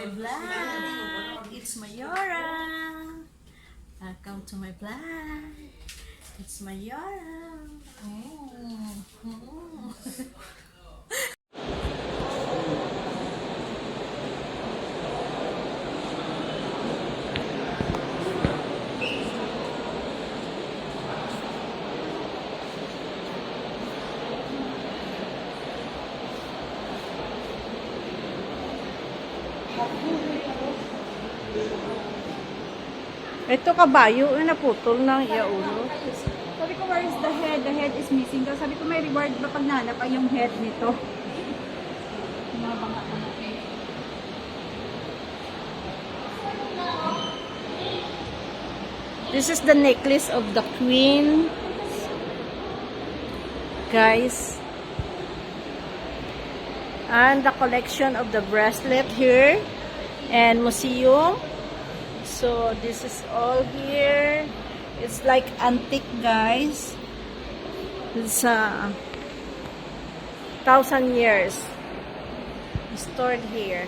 vlog. It's Mayora. Welcome to my vlog. It's Mayora. Ito kabayo, naputol ng iaulo. Sabi ko, where is the head? The head is missing. Daw sabi ko, may reward ba pag nanap ay yung head nito? Nabanga ko. This is the necklace of the queen. Guys. And the collection of the bracelet here. And museum. So, this is all here. It's like antique, guys. It's 1,000 years. Stored here.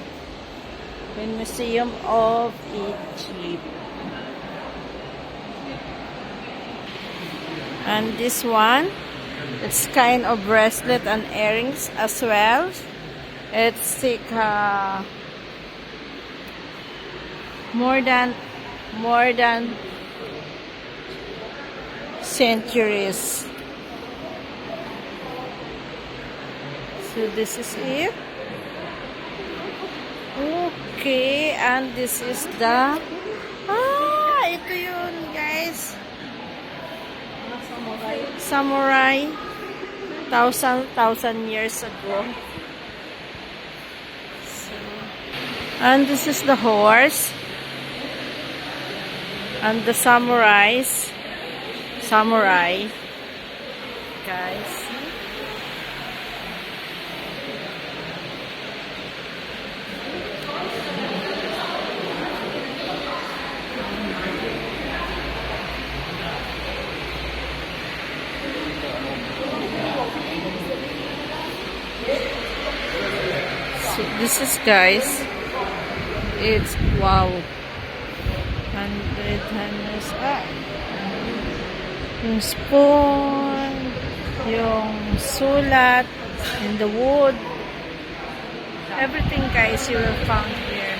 In Museum of Egypt. And this one, it's kind of bracelet and earrings as well. It's like more than centuries. So this is it. Okay, and this is the ito yun, guys. Samurai 1,000 years ago. So, and this is the horse. And the samurai, guys. So this is, guys, it's wow. 100 times yung spoon, yung sulat, and the wood, everything, guys, you will find here.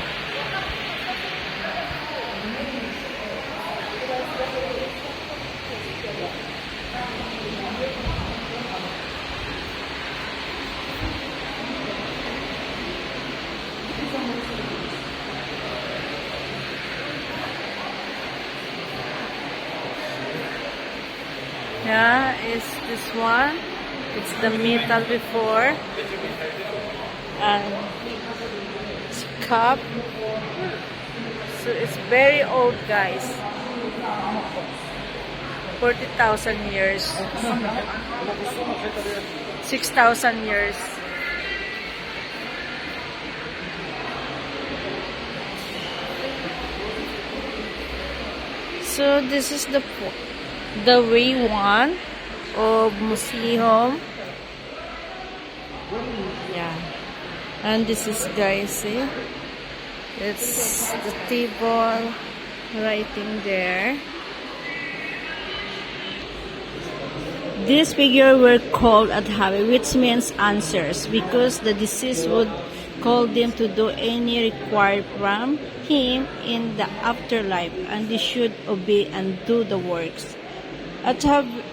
Yeah, is this one. It's the metal before. And it's cup. So it's very old, guys. 40,000 years. 6,000 years. So this is the way one of museum. Yeah, and this is, guys, see, it's the table writing there. These figures were called adhabi, which means answers, because the deceased would call them to do any required from him in the afterlife, and they should obey and do the works. Ashabites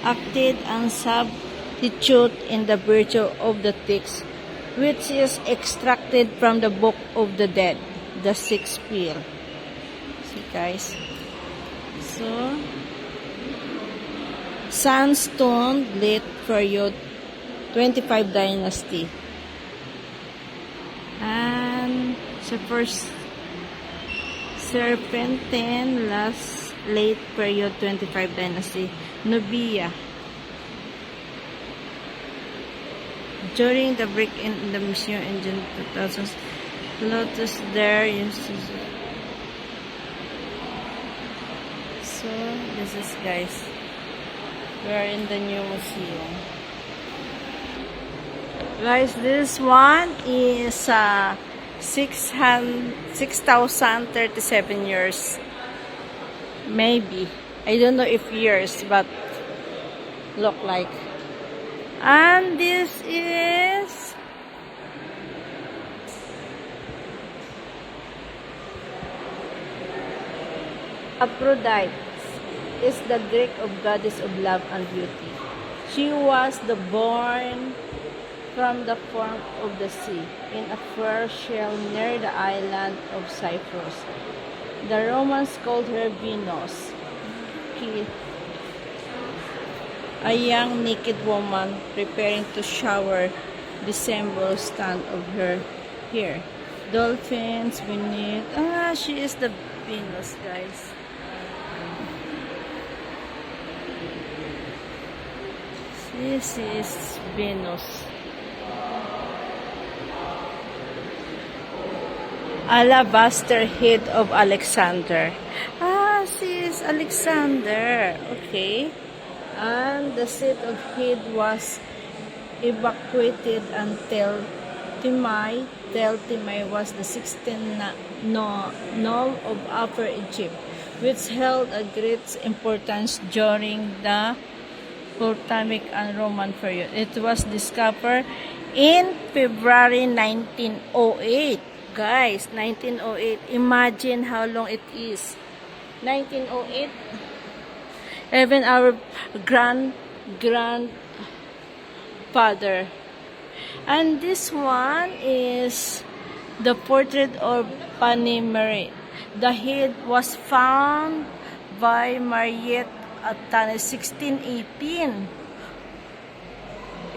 acted and substitute in the virtue of the text, which is extracted from the Book of the Dead, the sixth seal. See, guys. So, sandstone late period 25 dynasty. And the first serpentine last late period 25 dynasty. Nubia. During the break-in in the museum in June 2000s, Lotus there uses. So this is, guys. We are in the new museum. Guys, this one is 6,037 years. Maybe. I don't know if years, but look like. And this is Aphrodite. Is the Greek of goddess of love and beauty. She was born from the form of the sea in a fair shell near the island of Cyprus. The Romans called her Venus. A young naked woman preparing to shower the symbol stand of her hair. Dolphins beneath. She is the Venus, guys. This is Venus. Alabaster head of Alexander. She is Alexander. Okay. And the set of head was evacuated until Timai. Timai was the 16th nome of Upper Egypt, which held a great importance during the Ptolemaic and Roman period. It was discovered in February 1908. Guys, 1908. Imagine how long it is. 1908. Even our grandfather. And this one is the portrait of Panemere. The head was found by Mariette Atane, 1618.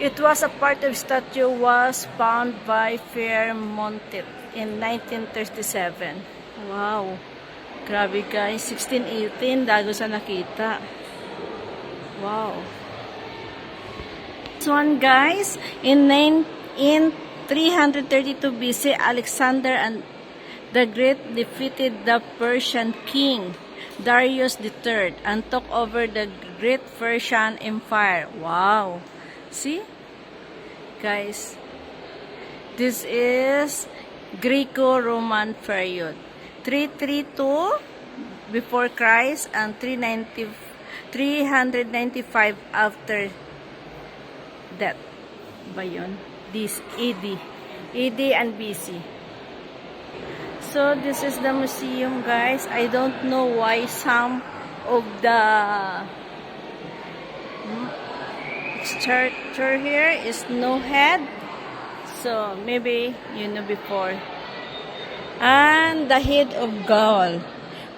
It was a part of statue was found by Fairmontet in 1937. Wow. Grabe guys, 1618 dago sa nakita. Wow. This one guys, in 332 BC, Alexander and the Great defeated the Persian king Darius III and took over the Great Persian Empire. Wow. See? Guys, this is Greco-Roman period. 332 before Christ and 395 after that. Ba yun? This AD. AD and BC. So this is the museum, guys. I don't know why some of the structure here is no head. So maybe you know before. And the head of Gaul,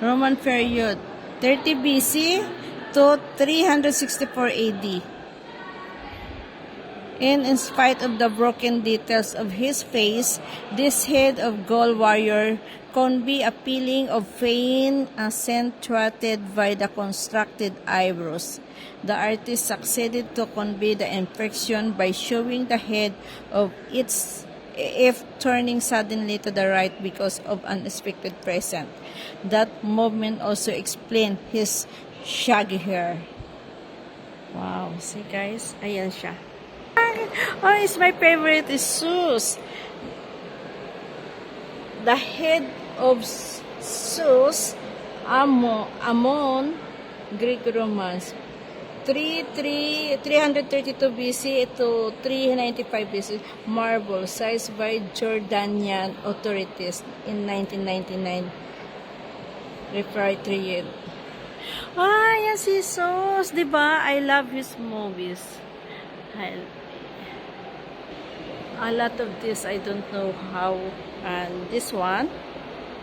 Roman period, 30 BC to 364 AD. In spite of the broken details of his face, this head of Gaul warrior can be appealing of faint, accentuated by the constructed eyebrows. The artist succeeded to convey the impression by showing the head of its if turning suddenly to the right because of unexpected present. That movement also explained his shaggy hair. Wow, see guys, ayan siya. Oh, it's my favorite is Zeus. The head of Zeus, Ammon, Greek Romans, 332 BC to 395 BC, marble sized by Jordanian authorities in 1999. Repatriated. Yan si Zeus, diba? I love his movies. A lot of this I don't know how. And this one,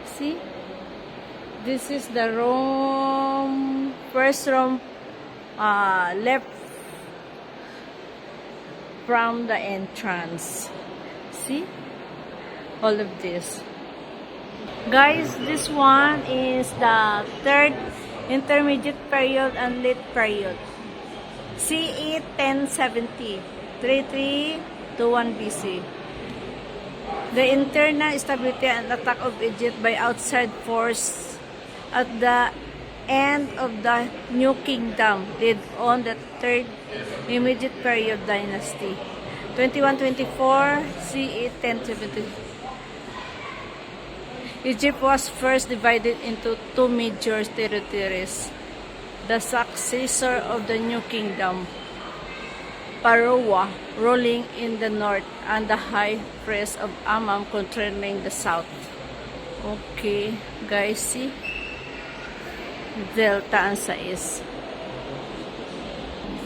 see, this is the Rome, first Rome left from the entrance. See all of this, guys. This one is the third intermediate period and late period, CE 1070, 33 to 1 BC. The internal stability and attack of Egypt by outside force at the end of the New Kingdom led on the third immediate period dynasty. 2124 CE 1070. Egypt was first divided into two major territories. The successor of the New Kingdom, Pharaoh, ruling in the north, and the high priest of Ammon controlling the south. Okay, guys, see? Delta and Sais.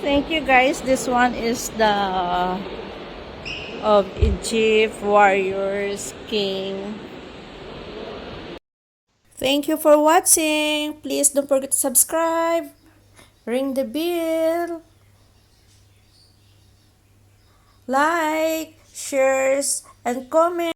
Thank you, guys. This one is the of Egypt, warriors, king. Thank you for watching. Please don't forget to subscribe. Ring the bell. Like, shares, and comment.